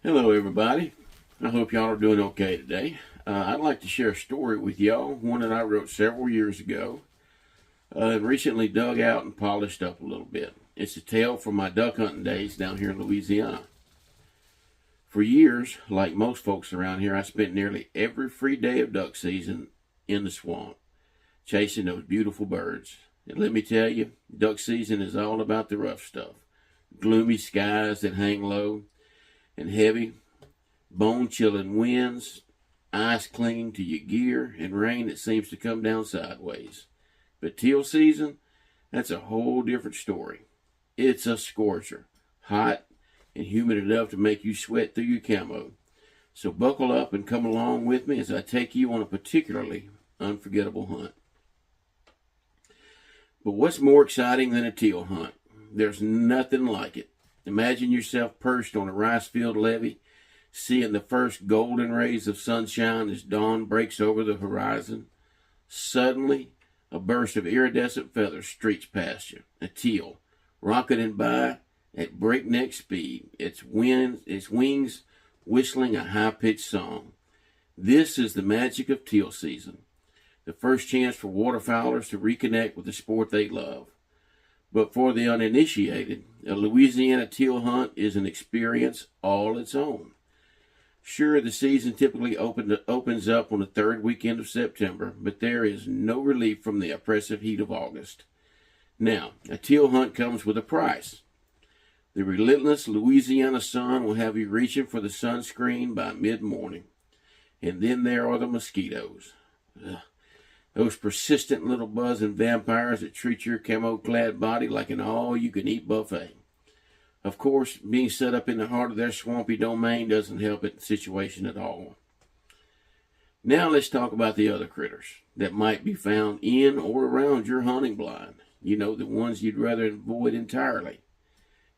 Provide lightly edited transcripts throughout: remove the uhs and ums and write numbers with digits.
Hello everybody. I hope y'all are doing okay today. I'd like to share a story with y'all, one that I wrote several years ago and recently dug out and polished up a little bit. It's a tale from my duck hunting days down here in Louisiana. For years, like most folks around here, I spent nearly every free day of duck season in the swamp, chasing those beautiful birds. And let me tell you, duck season is all about the rough stuff. Gloomy skies that hang low and heavy, bone-chilling winds, ice clinging to your gear, and rain that seems to come down sideways. But teal season, that's a whole different story. It's a scorcher, hot and humid enough to make you sweat through your camo. So buckle up and come along with me as I take you on a particularly unforgettable hunt. But what's more exciting than a teal hunt? There's nothing like it. Imagine yourself perched on a rice field levee, seeing the first golden rays of sunshine as dawn breaks over the horizon. Suddenly, a burst of iridescent feathers streaks past you, a teal, rocketing by at breakneck speed, its wings whistling a high-pitched song. This is the magic of teal season, the first chance for waterfowlers to reconnect with the sport they love. But for the uninitiated, a Louisiana teal hunt is an experience all its own. Sure, the season typically opens up on the third weekend of September, but there is no relief from the oppressive heat of August. Now, a teal hunt comes with a price. The relentless Louisiana sun will have you reaching for the sunscreen by mid-morning. And then there are the mosquitoes. Ugh. Those persistent little buzzing vampires that treat your camo-clad body like an all-you-can-eat buffet. Of course, being set up in the heart of their swampy domain doesn't help the situation at all. Now let's talk about the other critters that might be found in or around your hunting blind. You know, the ones you'd rather avoid entirely.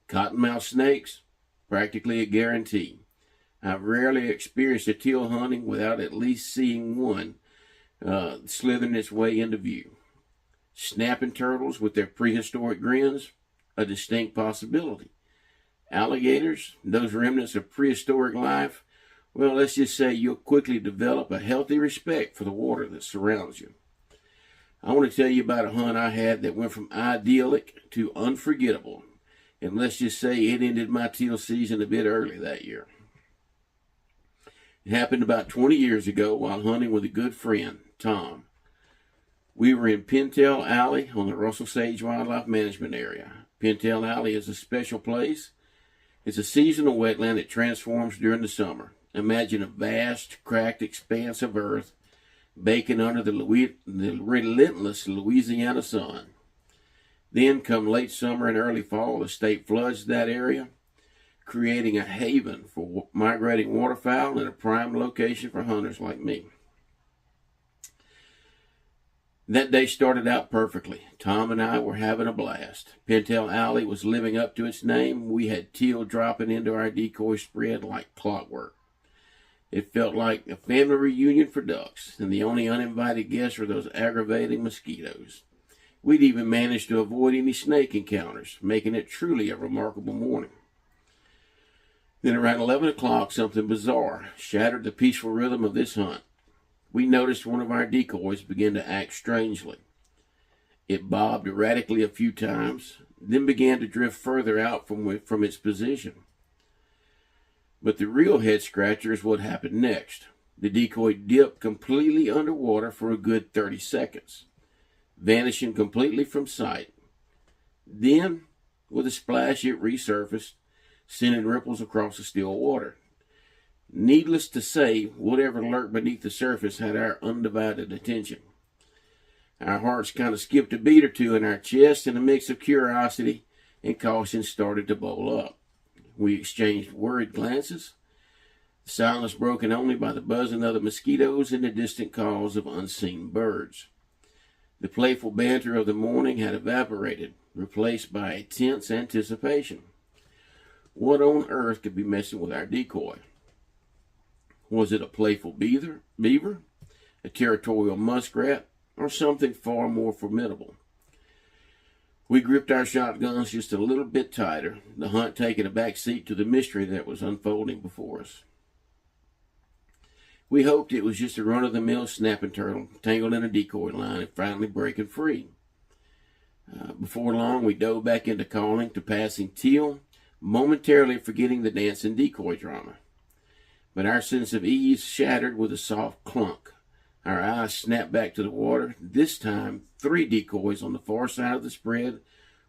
Cottonmouth snakes, practically a guarantee. I've rarely experienced a teal hunting without at least seeing one slithering its way into view. Snapping turtles with their prehistoric grins, a distinct possibility. Alligators, those remnants of prehistoric life, well, let's just say you'll quickly develop a healthy respect for the water that surrounds you. I want to tell you about a hunt I had that went from idyllic to unforgettable, and let's just say it ended my teal season a bit early that year. It happened about 20 years ago while hunting with a good friend, Tom. We were in Pintail Alley on the Russell Sage Wildlife Management Area. Pintail Alley is a special place. It's a seasonal wetland that transforms during the summer. Imagine a vast, cracked expanse of earth baking under the relentless Louisiana sun. Then, come late summer and early fall, the state floods that area, creating a haven for migrating waterfowl and a prime location for hunters like me. That day started out perfectly. Tom and I were having a blast. Pintail Alley was living up to its name. We had teal dropping into our decoy spread like clockwork. It felt like a family reunion for ducks, and the only uninvited guests were those aggravating mosquitoes. We'd even managed to avoid any snake encounters, making it truly a remarkable morning. Then around 11 o'clock, something bizarre shattered the peaceful rhythm of this hunt. We noticed one of our decoys begin to act strangely. It bobbed erratically a few times, then began to drift further out from its position. But the real head scratcher is what happened next. The decoy dipped completely underwater for a good 30 seconds, vanishing completely from sight. Then, with a splash, it resurfaced, sending ripples across the still water. Needless to say, whatever lurked beneath the surface had our undivided attention. Our hearts kind of skipped a beat or two in our chests, and a mix of curiosity and caution started to boil up. We exchanged worried glances, the silence broken only by the buzzing of the mosquitoes and the distant calls of unseen birds. The playful banter of the morning had evaporated, replaced by a tense anticipation. What on earth could be messing with our decoy? Was it a playful beaver, a territorial muskrat, or something far more formidable? We gripped our shotguns just a little bit tighter, the hunt taking a back seat to the mystery that was unfolding before us. We hoped it was just a run-of-the-mill snapping turtle tangled in a decoy line and finally breaking free. Before long, we dove back into calling to passing Teal, momentarily forgetting the dancing decoy drama. But our sense of ease shattered with a soft clunk. Our eyes snapped back to the water. This time, 3 decoys on the far side of the spread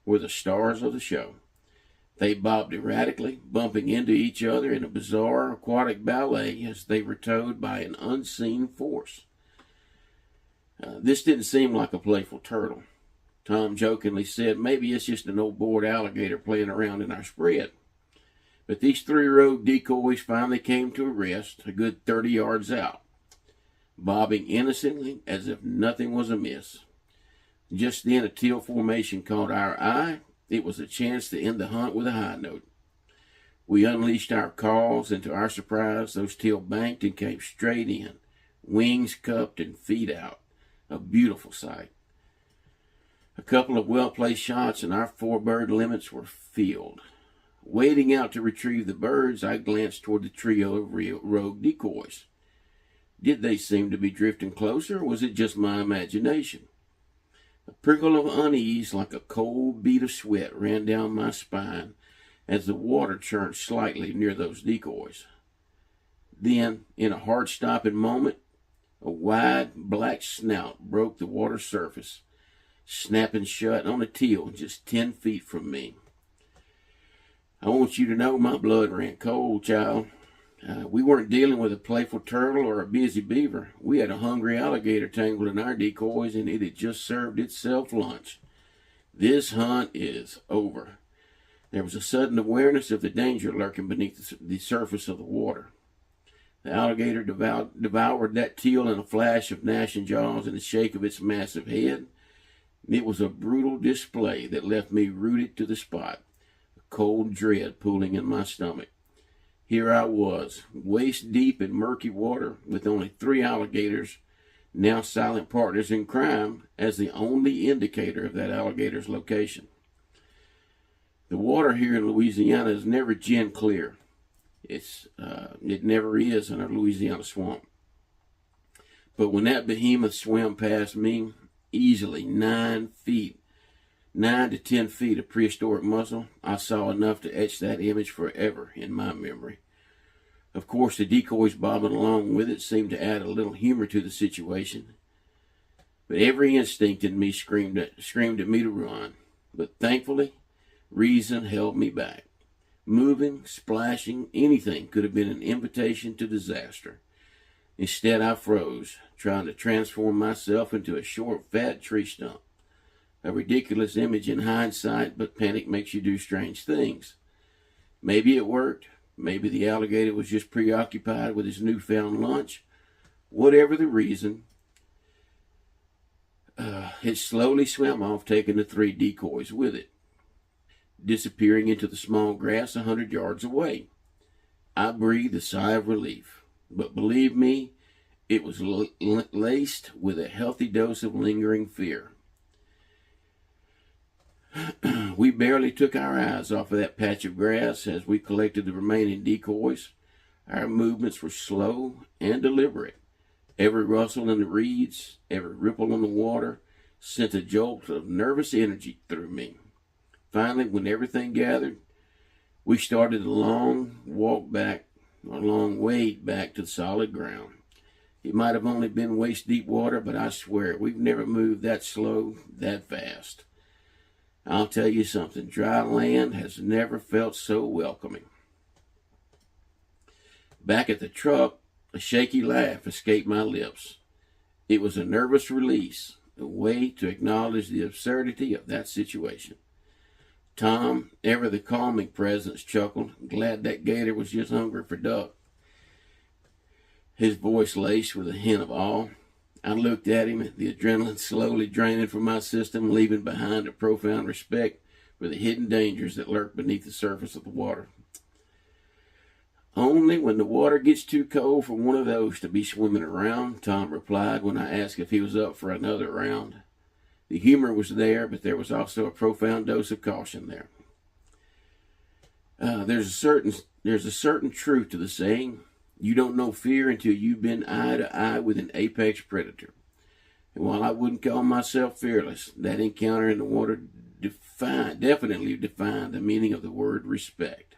were the stars of the show. They bobbed erratically, bumping into each other in a bizarre aquatic ballet as they were towed by an unseen force. This didn't seem like a playful turtle. Tom jokingly said, maybe it's just an old bored alligator playing around in our spread. But these 3 rogue decoys finally came to a rest, a good 30 yards out, bobbing innocently as if nothing was amiss. Just then a teal formation caught our eye. It was a chance to end the hunt with a high note. We unleashed our calls, and to our surprise, those teal banked and came straight in, wings cupped and feet out. A beautiful sight. A couple of well-placed shots and our 4-bird limits were filled. Wading out to retrieve the birds, I glanced toward the trio of rogue decoys. Did they seem to be drifting closer, or was it just my imagination? A prickle of unease like a cold bead of sweat ran down my spine as the water churned slightly near those decoys. Then, in a heart-stopping moment, a wide black snout broke the water surface, snapping shut on a teal just 10 feet from me. I want you to know my blood ran cold, child. We weren't dealing with a playful turtle or a busy beaver. We had a hungry alligator tangled in our decoys, and it had just served itself lunch. This hunt is over. There was a sudden awareness of the danger lurking beneath the surface of the water. The alligator devoured that teal in a flash of gnashing jaws and a shake of its massive head. It was a brutal display that left me rooted to the spot, a cold dread pooling in my stomach. Here I was, waist deep in murky water, with only 3 alligators, now silent partners in crime, as the only indicator of that alligator's location. The water here in Louisiana is never gin clear. It never is in a Louisiana swamp. But when that behemoth swam past me, easily 9 to 10 feet of prehistoric muscle, I saw enough to etch that image forever in my memory. Of course, the decoys bobbing along with it seemed to add a little humor to the situation. But every instinct in me screamed at me to run. But thankfully, reason held me back. Moving, splashing, anything could have been an invitation to disaster. Instead, I froze, trying to transform myself into a short, fat tree stump. A ridiculous image in hindsight, but panic makes you do strange things. Maybe it worked. Maybe the alligator was just preoccupied with his newfound lunch. Whatever the reason, it slowly swam off, taking the 3 decoys with it, disappearing into the small grass 100 yards away. I breathed a sigh of relief, but believe me, it was laced with a healthy dose of lingering fear. We barely took our eyes off of that patch of grass as we collected the remaining decoys. Our movements were slow and deliberate. Every rustle in the reeds, every ripple on the water sent a jolt of nervous energy through me. Finally, when everything gathered, we started a long wade back to the solid ground. It might have only been waist-deep water, but I swear, we've never moved that slow, that fast. I'll tell you something, dry land has never felt so welcoming. Back at the truck, a shaky laugh escaped my lips. It was a nervous release, a way to acknowledge the absurdity of that situation. Tom, ever the calming presence, chuckled, glad that gator was just hungry for duck. His voice laced with a hint of awe. I looked at him, the adrenaline slowly draining from my system, leaving behind a profound respect for the hidden dangers that lurk beneath the surface of the water. Only when the water gets too cold for one of those to be swimming around, Tom replied when I asked if he was up for another round. The humor was there, but there was also a profound dose of caution there. There's a certain truth to the saying, you don't know fear until you've been eye to eye with an apex predator. And while I wouldn't call myself fearless, that encounter in the water definitely defined the meaning of the word respect.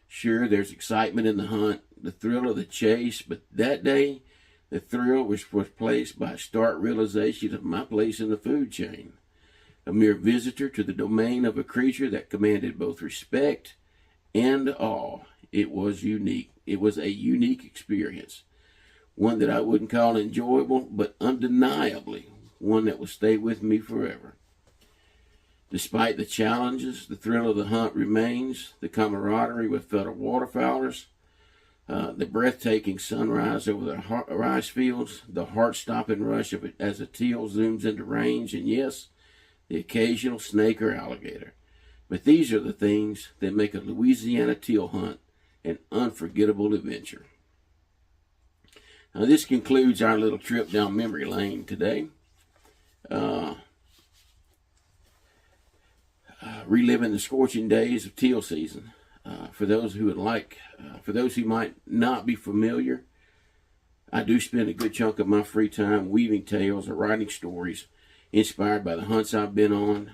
Sure, there's excitement in the hunt, the thrill of the chase, but that day, the thrill was replaced by a stark realization of my place in the food chain. A mere visitor to the domain of a creature that commanded both respect and awe. It was unique. It was a unique experience. One that I wouldn't call enjoyable, but undeniably one that will stay with me forever. Despite the challenges, the thrill of the hunt remains, the camaraderie with fellow waterfowlers, the breathtaking sunrise over the rice fields, the heart-stopping rush of it as a teal zooms into range, and yes, the occasional snake or alligator. But these are the things that make a Louisiana teal hunt an unforgettable adventure. Now, this concludes our little trip down memory lane today. Reliving the scorching days of teal season. For those who might not be familiar, I do spend a good chunk of my free time weaving tales or writing stories inspired by the hunts I've been on.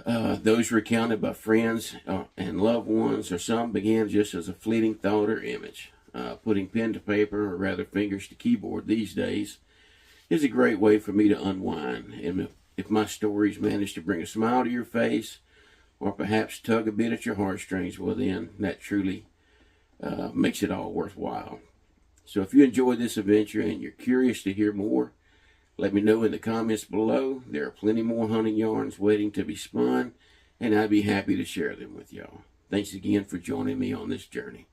Those recounted by friends and loved ones, or some began just as a fleeting thought or image. Putting pen to paper, or rather fingers to keyboard these days, is a great way for me to unwind. And if my stories manage to bring a smile to your face, or perhaps tug a bit at your heartstrings, well then, that truly makes it all worthwhile. So if you enjoyed this adventure and you're curious to hear more, let me know in the comments below. There are plenty more hunting yarns waiting to be spun, and I'd be happy to share them with y'all. Thanks again for joining me on this journey.